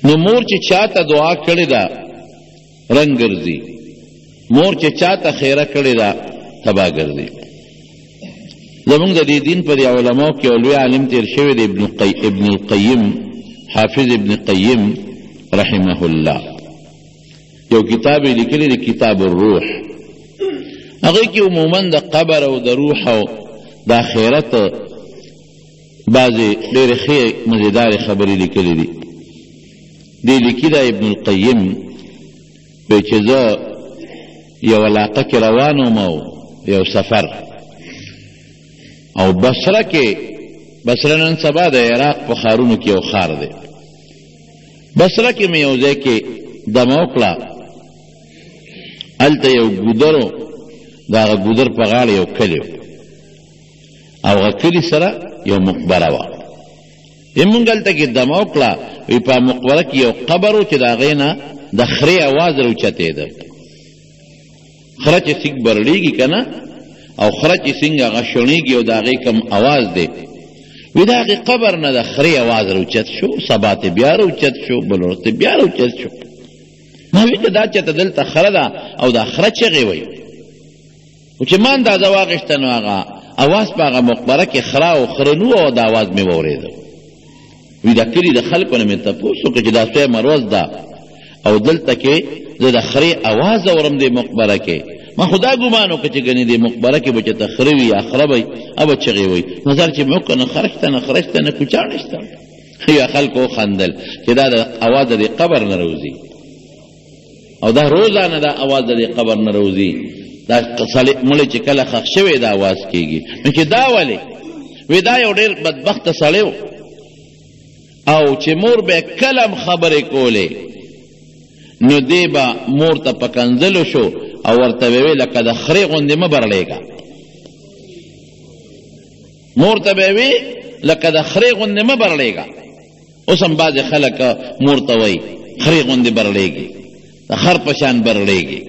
نو مور چې چاته دعا کړې ده رنګ ګرځي، مور چې چاته خیره کړې ده تبا ګرځي. زمونږ د دې دین پر علماو کې لوی عالم تیر شوی دی ابن القیم، حافظ ابن قیم رحمه الله، یو کتاب یې لیکلی دی کتاب الروح. هغې کې عموما د قبر او د روح او د آخرت بعضې ډېرې ښې مزیدارې خبرې لیکلي دي. دې لیکي دا ابن القیم وایي چې زه یو علاقه کې روان وم او یو سفر، او بصره کې، بصره نن سبا د عراق په ښارونو کې یو ښار دی، بصره کې مې یو ځای کې دمه وکړه، هلته یو ګودر و، د هغه ګودر په غاړه یو کلی و، او هغه کلي سره یو مقبره وه. مونږ هلته کې دمه وکړه، وی په مقبره کې یو قبر و چې د هغې نه د خرې اواز راوچتېده. خره چې څنګ برړېږي که نه، او خره چې څنګه هغه شڼېږي او د هغې کوم اواز دی، وی د هغې قبر نه د خرې اواز راوچت شو، سبا ته بیا راوچت شو، بل ورځ ته بیا راوچت شو. ما وی که دا چېرته دلته خره ده او دا خره چغې وی، خو چې ما اندازه واخېسته نو هغه اواز په هغه مقبره کې خره او خرنو او د اواز مې واورېده. وی دا کلي د خلکو نه مې تپوس وکړه چې دا څوی مروز ده او دلته کې زه د خرې اواز اورم دې مقبره کې. ما خو دا ګمان وکړه چې ګنې دې مقبره کې به چېرته خره وي یا خره به او به چغې وی. نظر چې مې وکړه نه خره شته نه خره شته نه کوچاڼې شته. یا خلکو وخندل چې دا د اواز د دې قبر نه راوځي، او دا روزانه دا اواز د دې قبر نه راوځي. دا مړی چې کله ښخ شوی دا اواز کېږي. نو چې دا ولې؟ وی دا یو ډېر بدبخته سړی و، او چې مور به کلم خبرې کولې نو دی به مور ته په کنځلو شو او ورته به وی لکه د خرې غوندې مه برړېږه. مور ته به وی لکه د خرې غوندې مه برړېږه. اوس هم بعضې خلک مور ته وایي خرې غوندې برړېږي، د خر په شان برړېږي.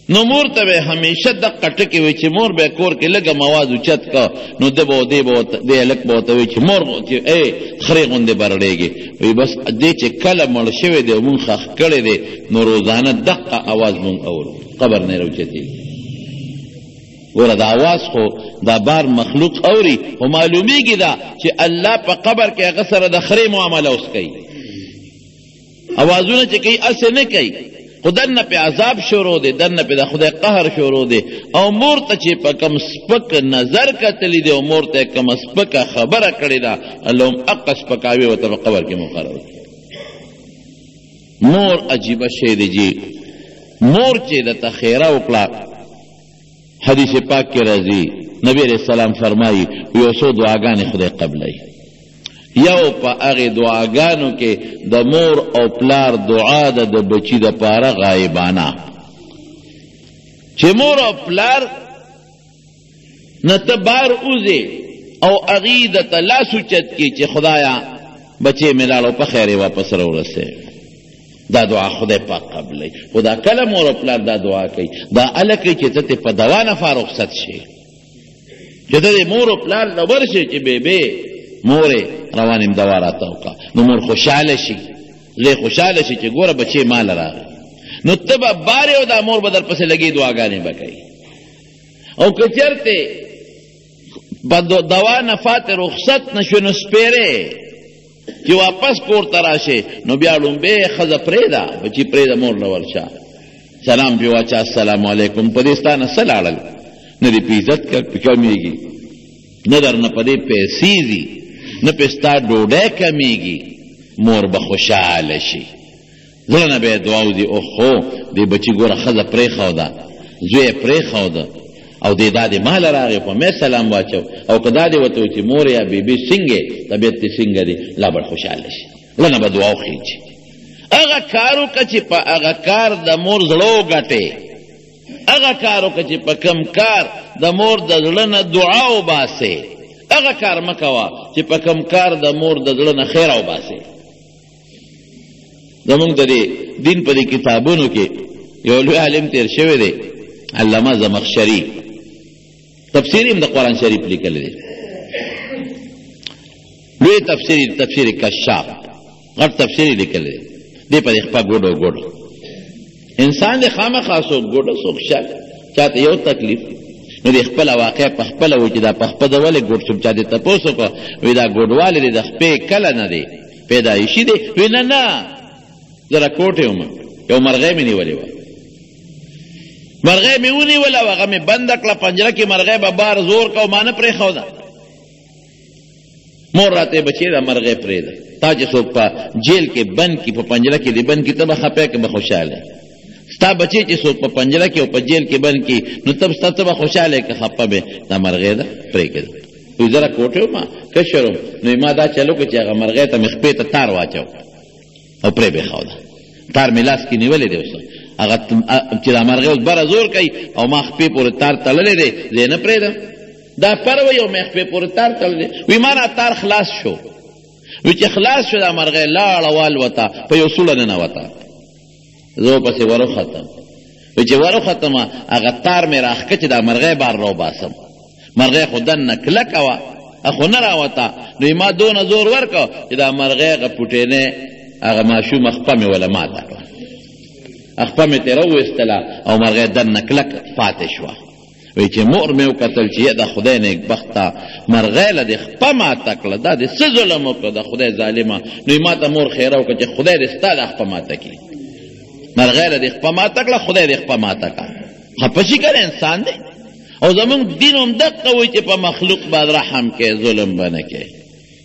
نو مور ته به همیشه دقه ټکې وي چې مور به کور کې لږه مواد اوچت که نو ده به دې هلک به ورته وایي چې مور ای خرې غوندې برړېږي. وایي بس دې چې کله مړ شوی دی مونږ ښخ کړی دی نو روزانه دقه اواز مونږ اورو، قبر نه راوچتېږي. ګوره دا اواز خو دا بار مخلوق اوري، خو معلومیږي دا چې الله په قبر کې هغه سره د خرې معامله اوس کوي. اوازونه چې کوي هسې نه کوي، خو دنه پې عذاب شروع دی، دنه پې د خدای قهر شروع دی. او مور ته چې په کم سپک نظر کتلی دی او مور ته کم سپکه خبره کړې ده، الله هم هغه سپکاوي ورته په قبر کې مقرر کړي. مور عجیبه شی دی جی. مور چې درته خیره وکړه، حدیث پاک کې راځي نبی علیہ السلام فرمایي یو څو دعاګانې خدای قبلوي. یو په هغې دعاګانو کې د مور او پلار دعا ده د بچي دپاره غایبانه، چې مور او پلار نه ته بار اوځې او هغې درته لاس اوچت کړي چې خدایه بچی مې لاړ او په خیر یې واپس راورسې. دا دعا خدای پاک قبلوي. خو دا کله مور او پلار دا دعا کوي، دا هله کوي چې ته ترې په دوا نه فارغ ست شي، چې ته د مور او پلار نه ورشې چې بېبې مورې روانیم دوا راته وکړه، نو مور خوشحاله شي، زوی خوشحاله شي چې ګوره بچی مال راغی. نو ته به بارې او دا مور به در پسې لګي دعاګانې به کوي. او که چېرته په دوا نه فاتې رخصت نه شو نو سپېرې چې واپس کور ته راشې نو بیا لومبې ښځه پرېږده، بچي پرېږده، مور نه ورشه، سلام پې واچه، السلام علیکم. په دې ستا نه څه لاړل؟ نه دې په عزت کمیږي، نه در نه په دې پیسې ځي، نه پې ستا ډوډۍ کمیږي. مور به خوشحاله شي، زړه نه به یې دعا وځي اوهو دې بچي ګوره ښځه پرېښوده، زوی یې پرېښوده او دې دا دې ماله راغی په مې سلام واچو. او که دا دې ورته وایي چې مور یا بیبي څنګه طبیعت دې څنګه دی، لا به خوشحاله شي، زړه نه به دعا وخېږي. هغه کار وکړه چې په هغه کار د مور زړه وګټې، هغه کار وکړه چې په کم کار د مور د زړه نه دعا وباسې، هغه کار مه کوه چې په کم کار د مور د زړه نه خیر وباسې. زمونږ د دې دین په دې کتابونو کې یو لوی عالم تیر شوی دی، علامه زمخشري، تفسیر هم د قرآن شریف لیکلی دی، لوی تفسیر کشاف، غټ تفسیر لیکلی دی. دی په خپل ګډو انسان د خامخا سو ګډو سو شل چاته یو تکلیف نو د خپل واقع په خپل و چې دا په خپل ولې ګډ شم چا دې تاسو کو وی دا ګډواله د خپل کله نه دی پیدایشي دی وی نه زرا کوټه وم یو مرغې مې نیولې و مرغې مې ونیوله هغه مې بند کړه پنجره کې مرغې به بار زور کو مانه پرې خوده مور راته بچی دا مرغې پرې ده تا چې څوک په جیل کې بند کی په پنجره کې دی بند کی ته به خپه کې به خوشاله ستا بچی چې څوک په پنجره کې او په جیل کې بند کی نو تب ستاسو به خوشاله کې خپه به دا مرغې ده پرې کې وی زرا کوټه ما کشرم نو ما دا چلو کې چې هغه مرغې ته مخ په تار واچو او پرې به خوده تار ملاس کې نیولې دی اوس هغه چې دا مرغې اوس بره زور کوي او ما خپې پورې تار تړلې دی زه نه پرېږدم دا پرو یو مې خپې پورې تار تړلی وی ما نه تار خلاص شو وی چې خلاص شو دا مرغې لاړه والوته په یو سوړه ننوته زه ورپسې وروختم وی چې وروختمه هغه تار مې راښکه چې دا مرغې بار راوباسم مرغې خو دننه کلکه وه خو نه راوته نو ما دونه زور ورکړه چې دا مرغې هغه پوټینې هغه ماشوم خپه مې وله ماته کړه خپه مې ترې راوویستله او مرغې دننه کلک پاتې شوه وی چې مور مې وکتل چې د خدای نیکبخته مرغې له دې خپه ماته کړه دا دې څه ظلم وکړه د خدای ظالمه نو ما ته مور خیره وکړه چې خدای دې ستا د خپه ماته کړي مرغې له دې خپه ماته کړه خدای دې خپه ماته کړه خپه شي که انسان دی او زمونږ دین هم دقه وایي چې په مخلوق باید رحم کې ظلم به نه کې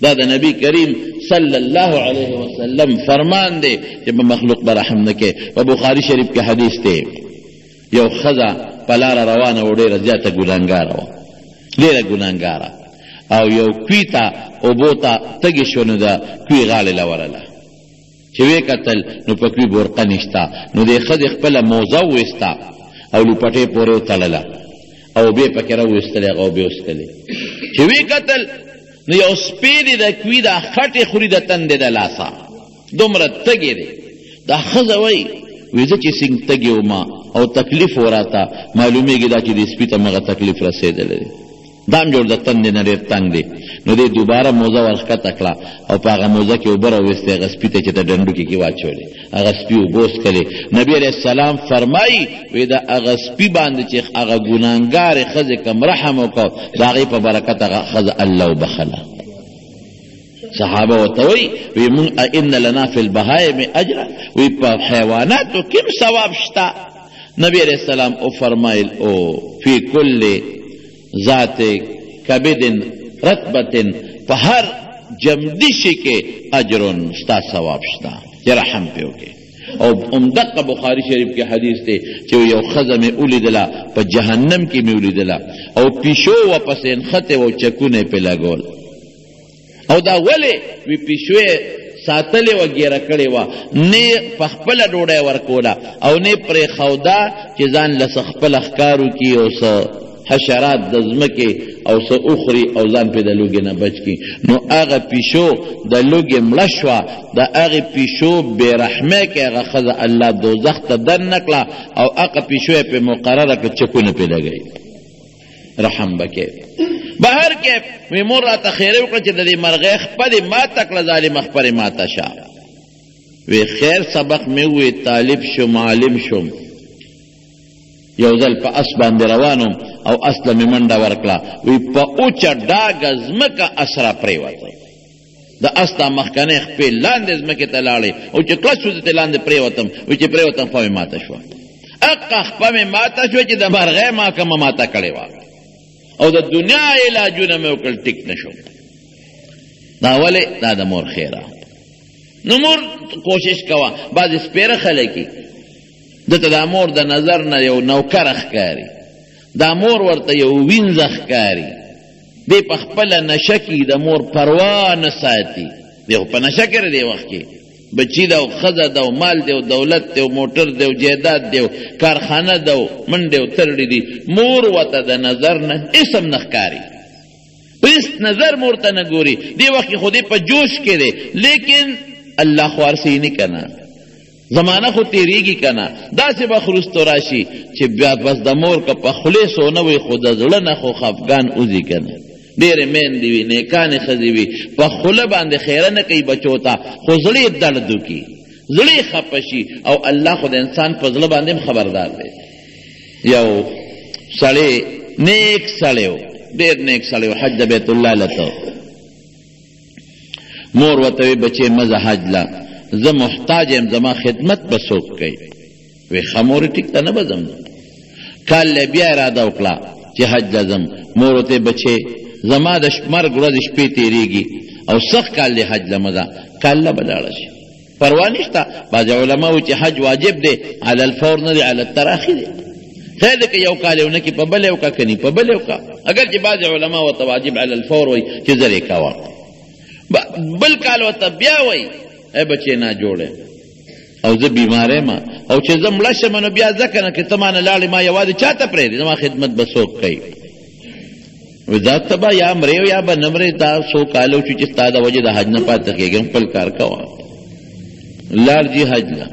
دا د نبی کریم صلی الله علیه وسلم فرمان دی چې په مخلوق به رحم نه کې په بخاري شریف کې حدیث دی یو ښځه په لاره روانه و ډېره زیاته ګناهګاره وه ډېره ګناهګاره او یو کوي ته اوبو ته تږې شوه نو د کوي غاړې له ورله چې ویې کتل نو په کوي برقه نشته نو دې ښځې خپله موزه وویسته او لوپټې پورې وتړله او اوبې پکې راوویستلې هغه اوبې وڅښلې چې ویې کتل نو یو سپی دی د کوي دا خټې خوري د تندې د لاسه دومره تږې دی دا ښځه وایي وی زه چې څنګه تږې ومه او تکلیف وراته معلومیږي دا چې د سپي ته مغه تکلیف رسېدلی دی دا هم جوړ د تندې نه ډېر تنګ دی نو دې دوباره موزه ورښکته کړه او په هغه موزه کې اوبه راویستې هغه سپي ته چې د ډنډوکې کې واچولې هغه سپي اوبه وڅښلې نبي علیه السلام فرمایي وی د هغه سپي باندې چې هغه ګناهګارې ښځې کم رحم وکړ د هغې په برکت هغه ښځه الله وبخله صحابه ورته وایي وی مونږ ان لنا فی البهایم اجرا وی په حیواناتو کوم ثواب شته نبی علیہ السلام او فرمایل او فی کل ذات کبد رتبت په هر جمدشي کې اجرون ستا ثواب شته چې رحم پې وکړې او همدقه بخاري شریف کې حدیث دی چې یو ښځه مې ولیدله په جهنم کې مې ولیدله او پیشو ورپسې نښتې و او چکونه یې پې لګول او دا ولې وی پیشوې ساتلې وه ګیره کړې وه نه په خپله ډوډۍ ورکوله او نه پرې خوده چې ځان له څه خپله ښکار وکړي او څه حشرات د ځمکې او څه وخوري او ځان پرې د لوږې نه بچ کړي نو هغه پیشو د لوږې مړه شوه د هغې پیشو بې رحمۍ کې هغه ښځه الله دوزخ ته دننه کړه او هغه پیشو یې پرې مقرره کړه چکونه پرې لګوي رحم به کې بهر کې وی مور راته خیره وکړه چې د دې مرغۍ خپلې ماته کړه ظالمه خپلې ماته شه وی خیر سبق مې ووی طالب شم عالم شم یو ځل په اس باندې روانم او اس له مې منډه ورکړه وی په اوچه ډاګه ځمکه اس را پرېوته د اس دا مخکنۍ خپې لاندې ځمکې ته لاړې او چې کلک شو زه لاندې پرېوتم وی چې پرېوتم خوا مې ماته شوه اقه خپه مې ماته شوه چې د مرغۍ ما کومه ماته کړې وه او د دنیا علاجونه مې وکړل ټیک نه شو دا ولې دا د مور خیره نو مور کوشش کوه بعضې سپیره خلکي دته دا مور د نظر نه یو نوکره ښکاري دا مور ورته یو وینځه ښکاري دی په خپله نشه کې د مور پروا نه ساتي دی خو په نشه کې دی وخت کې بچی دا او ښځه دا او مال دی او دولت دی او موټر دی او جایداد دی او کارخانه ده او منډې او ترړې دي مور ورته د نظر نه اسم نه ښکاري په هېڅ نظر مور ته نه ګوري دې وخت کې خو دې په جوش کې دی لیکن الله خو هر څه یې نه که نه زمانه خو تیریږي که نه داسې به خروستو راشي چې بیا بس د مور که په خولې سونه وي خو د زړه نه خو خفګان وځي که نه ډېرې میندې وي نیکانې ښځې وي په خوله باندې خیره نه کوي بچو ته خو زړه یې درد وکړي زړه خفه شي او الله خو د انسان په زړه باندې خبردار دی. یو سړی نیک سړی و، ډېر نیک سړی و، حج د بیت الله لته. مور ورته وی بچې مزه حج له، زه محتاج یم، زما خدمت به څوک کوي؟ وی ښه مورې ټیک ته نه به ځم. کال بیا اراده وکړه چې حج له ځم. مور ورته بچې زما د مرګ ورځ شپې تېرېږي او سخت کال دی حج له مه ځه، کال له به لاړه شي، پروا نشته. بعض علما وایي چې حج واجب دی، علی الفور نه دی، علی التراخي دی. خیر دی که یو کال یې ونه کړي په بل یې وکړه، که نه په بل یې وکړه. اگر چې بعض علما ورته واجب علی الفور وایي چې زر یې کوه، بل کال ورته بیا وایي ای بچې ناجوړی او زه بیمار یم او چې زه مړه شم نو بیا ځکه نه که ته مانه لاړې ما یوازې چا ته پرېږدې، زما خدمت به څوک کوي؟ دا ته به یا مرې یا به نه مرې، دا څو کاله وشو چې ستا د وجې د حج نه پاتې کېږم، خپل کار کوه. لاړ جي حج له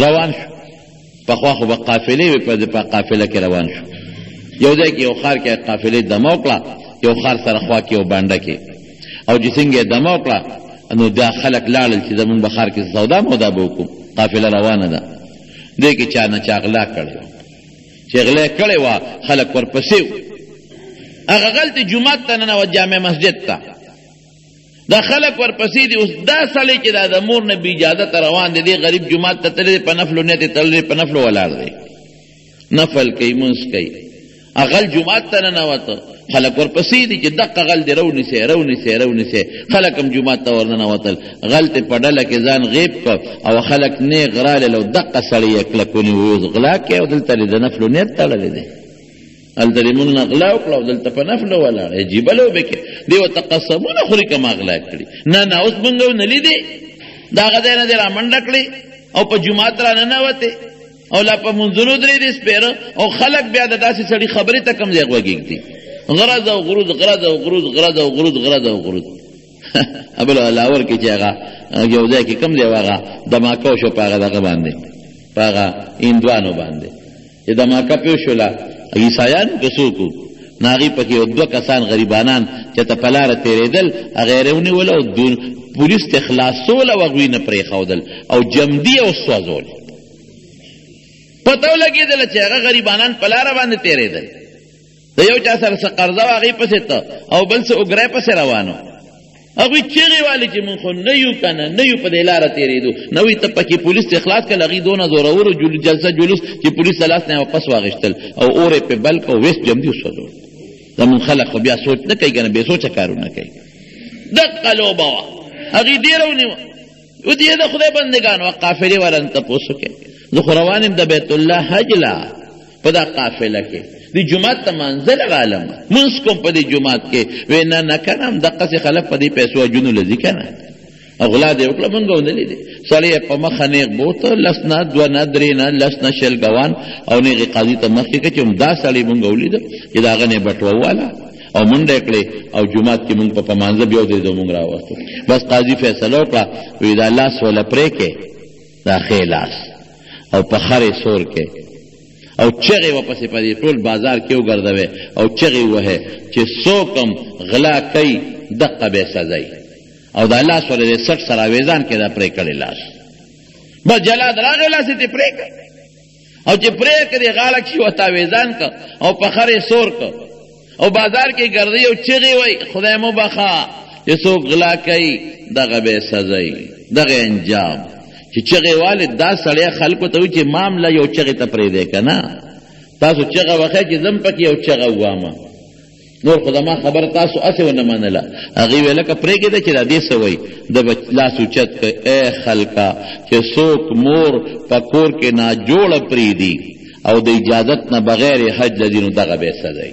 روان شو. پخوا خو به قافلې وې، په قافله کې روان شو. یو ځای کې یو ښار کې قافلې دمه وکړه، یو ښار سره خوا کې یو بانډه کې، او چې څنګه یې دمه وکړه نو دا خلک لاړل چې زمونږ به ښار کې سودا مودا به وکړو، قافله روانه ده. دې کې چا نه چا غلا کړې وه، چې غلا کړې وه خلک ورپسې وو. هغه غلطې جومات ته ننوت، جامع مسجد ته، دا خلک ورپسې دي. اوس دا سړی چې دا د مور نه بې اجازته روان دی، دې غریب جومات ته تللی دی، په نفلو نیت یې تللی دی، په نفلو ولاړ دی، نفل کوي، مونځ کوي. غل جومات ته ننوته، خلک ورپسې دي چې دقه غل دی رونیسئ رونیسئ رونیسئ. خلک هم جومات ته ورننوتل، غل ته په ډله کې ځان غیب کړ او خلک نیغ رالل او دقه سړی یې کلک ونیو، اوس غلا کوي او دلته د نفلو نیت تړلی دی. هلته دې مونږ نه غلا وکړه او دلته په نفلو ولاړ، عجیبه لوبې کې دې ورته قسمونه خوري که ما غلا کړي. نه اوس مونږ ونه لیدې، د هغه ځای نه دې را منډه کړې او په جومات را ننوتې او لا په منځونو درېدې سپېره، او خلک بیا د داسې سړي خبرې ته کم ځای غوږېږدي، غرض او غروض، غرض او غروض، غرض او غروض، غرض او غروض. بل لاور کې چې هغه یو ځای کې کم دی هغه دماکه وشو په هغه دغه باندې، په هغه هندوانو باندې چې دماکه پې وشوله، عیسایانو که څوک وو، نو هغې پکې یو دوه کسان غریبانان چې ته په لاره تېرېدل، هغه یې راونیول او پولیس ته خلاصول او هغوی نه پرېښودل او جمدي او سوځول. پته ولګېدله چې هغه غریبانان په لاره باندې تېرېدل، د یو چا سره څه قرضه وه هغې پسې ته او بل څه اوګری پسې روانو. هغوی چغې والې چې مونږ خو نه یو که نه یو په دې لاره تېرېدو. نه وایي ته پکې پولیس ته اخلاص کړل، هغوی دونه زورورو جلسه جلوس چې پولیس له لاس نه یې واپس واخېستل او اور یې پې بل کړ او ویست جمدي وسوځول. زمونږ خلک خو بیا سوچ نه کوي که نه، بې سوچه کارونه کوي. دقه لوبه وه، هغې ډېره ونیوه. اوس یې د خدای بندګان وه، قافلې والا نه تپوس وکړې، زه خو روان یم د بیت الله حج له په دا قافله کې، دی جماعت ته منزل عالم منځ کوم په دې جماعت کې. وی نه نه که نه همدقسې خلک په دې پیسو حجونو له ځي که نه، او غلا دې وکړه مونږ ونه لیدې. سړی یې په مخه نیغ بوته، لس نه دوه نه درې نه لس نه شل ګوان او نیغې قاضي ته مخکې کړه چې همدا سړی مونږ ولیده چې د هغه نه یې بټوه وواله او منډه یې کړې او جومات کې مونږ په مانځه بیا ودرېدو، مونږ راوستو. بس قاضي فیصله وکړه، وی دا لاس وله پرې کې، دا ښې لاس او په خرې سور کې، او چغې ورپسې په دې ټول بازار کې وګرځوئ او چغې ووهئ چې څوک هم غلا کوي دقه به یې سزئ. او دا لاس وله د سټ سره اویزان کې دا پرې کړی لاس، بس جلاد راغی لاس یې پرې کړ، او چې پرې کړې غاړه کښې ورته اویزان کړ او په خر یې سور کړ او بازار کې ګرځئ او چغې وایي خدای مو بخه چې څوک غلا کوي دغه به یې سزئ، دغه انجام. چې چغې والې دا سړی خلکو ته وي چې معامله یو چغې ته پرېږدی که نه، تاسو چغه وښی چې زم پکې یو چغه ووامه، نور خو زما خبره تاسو هسې ونه منله. هغې ویل لکه پرېږدی چې دا دې څه وایي، د به لاس اوچت کړ، ای خلکه چې څوک مور په کور کې ناجوړه پرېږدي او د اجازت نه بغیر یې حج له ځي نو دغه به یې سزئ.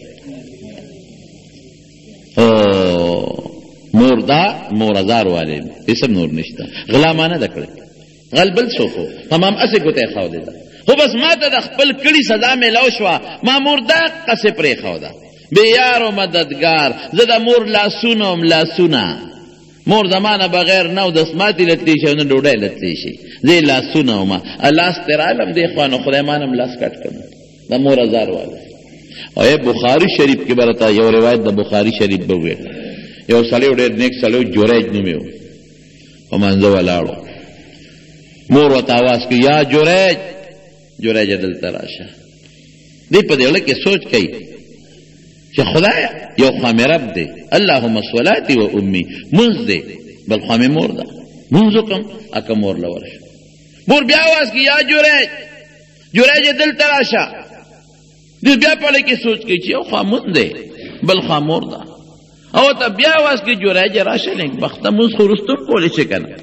مور دا مور ازار والی اسم نور نشته، غلا ما نه ده کړی، غل بل څوک و، تمام اسې ګوته یې ښودې ده. خو بس ما ته د خپل کړي سزا میلاو شوه، ما مور دقسې پرېښوده، بې یار و مددګار. زه د مور لاسونه وم، لاسونه مور زما نه بغیر نه او دسماتې لتلی شي او نه ډوډۍ لتلی شي، زه یې لاسونه ومه. لاس ترې رالم دې خوا نو خدای ما نه هم لاس کټ کړم، د مور ازار والی. او بخاري شریف کې به راته یو روایت د بخاري شریف به وویل، یو سړی ډېر نیک سړی و، جوریج نوم یې و، په منځه ولاړ و. مور ورته آواز کوي یا جریج، جریج دلته راشه. دی په دې زړه کې سوچ کوي چې خدایا یو خوا مې رب دی، اللهم صلاتي و امي، مونځ دی بل خوا مې مور ده، مونځ وکړم اکه مور له ورشه. مور بیا آواز کوي یا جریج، جریج دلته راشه. دی بیا په لږ کې سوچ کوي چې یو خوا مونځ دی بل خوا مور ده، او ته بیا آواز کوي جریج راشه، نیک بخته مونځ خو وروستون کولی شي که نه،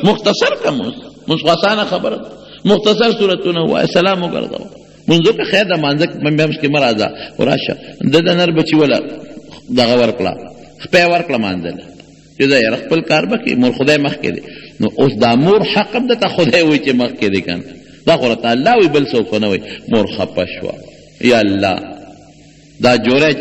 مختصر که مونځ خو اسانه خبره ده، مختصر صورتونه ووایه، سلام وګرځوه، مونځ وکړه، خیر ده مانځه بیا مشکې مه راځه راشه. ده د نر بچي وله دغه ورکړه، خپی ورکړه مانځله چې ده یاره خپل کار به کوي، مور خدای مخکې دی. نو اوس دا مور حق هم دته خدای وایي چې مخکې دی که نه، دا خو راته الله وایي بل څوک نه وایي. مور خفه شوه، یا الله دا جوړی